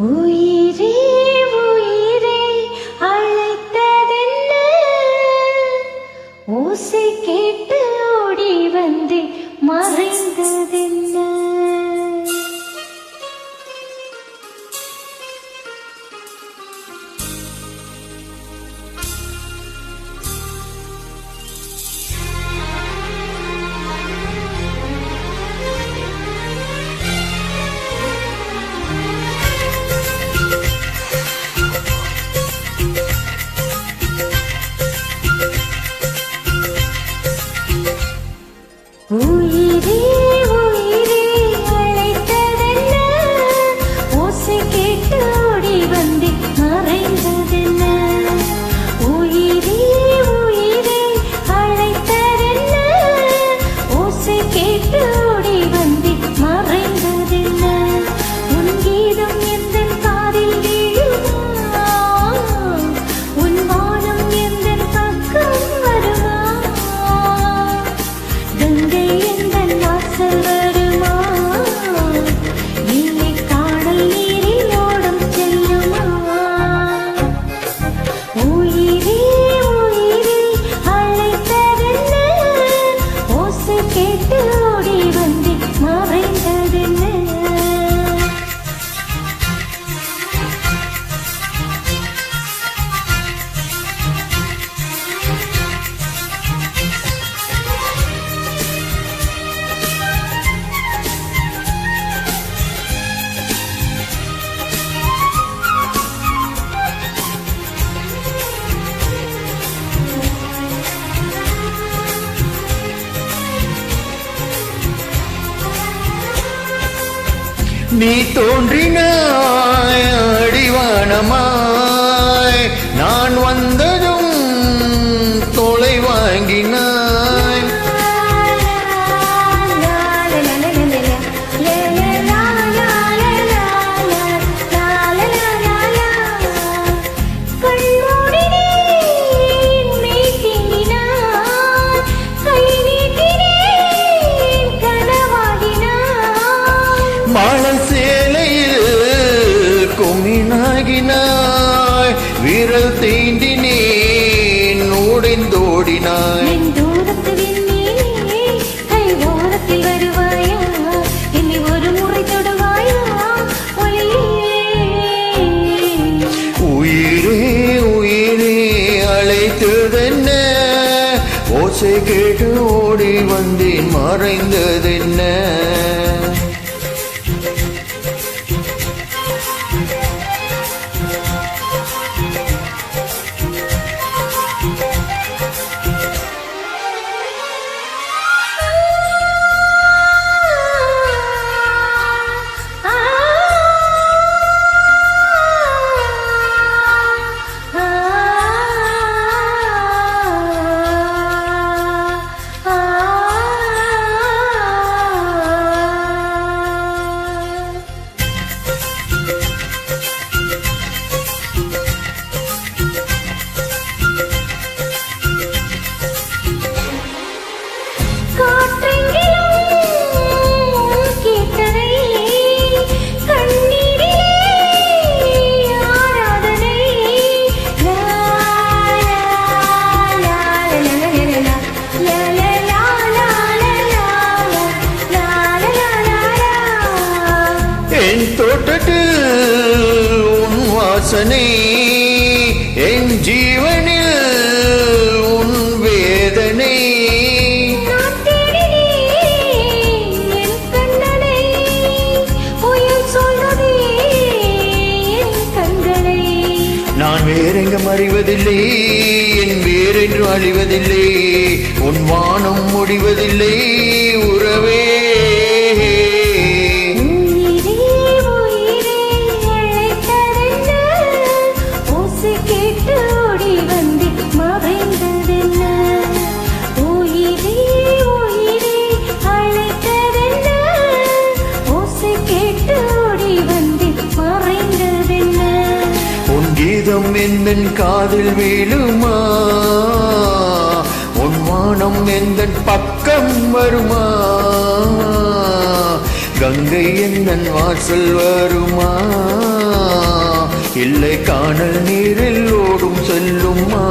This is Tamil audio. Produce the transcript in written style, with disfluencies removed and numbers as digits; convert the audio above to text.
உயிரே உயிரே அழைத்ததென்ன, ஓசை கேட்டு ஓடி வந்து மறைந்ததென்ன. உயிரே உயிரே அழைத்ததென்ன, ஓசை கேட்டு ஓடி வந்து மறைந்ததென்ன. உயிரே உயிரே அழைத்ததென்ன, ஓசை கேட்டு ஓடி வந்து மறைந்ததென்ன. உன் கீதம் எந்தன் காதில் விழுமா, உன் வானம் எந்தன் பக்கம் வருமா, கங்கை எந்தன் வாசல் வருமா, நீலை காணல் நீரில் ஓடம் செல்லுமா. உயிரே உயிரே அழைத்ததென்ன, ஓசை கேட்டு ஓடி வந்து மறைந்ததென்ன. நீ தோன்றினாய் அடிவானமாய், நான் வந்ததும் தொலை வாங்கினாய். மழை சேலையில் குமினாகினாய், விரல் தீண்டினேன் ஓடிந்தோடினாய். உயிரே உயிரே அழைத்ததென்ன, ஓசை கேட்டு ஓடி வந்தேன் மறைந்ததென்ன. தோட்டத்தில் உன் வாசனை, என் ஜீவனில் உன் வேதனை. நான் வேறெங்கும் அறிவதில்லை, என் வேறென்று அழிவதில்லை, உன் வானம் முடிவதில்லை உறவே. கீதம் எந்தன் காதில் வீழுமா, உன் வானம் எந்தன் பக்கம் வருமா, கங்கை எந்தன் வாசல் வருமா இல்லை காணல் நீரில் ஓடும் செல்லுமா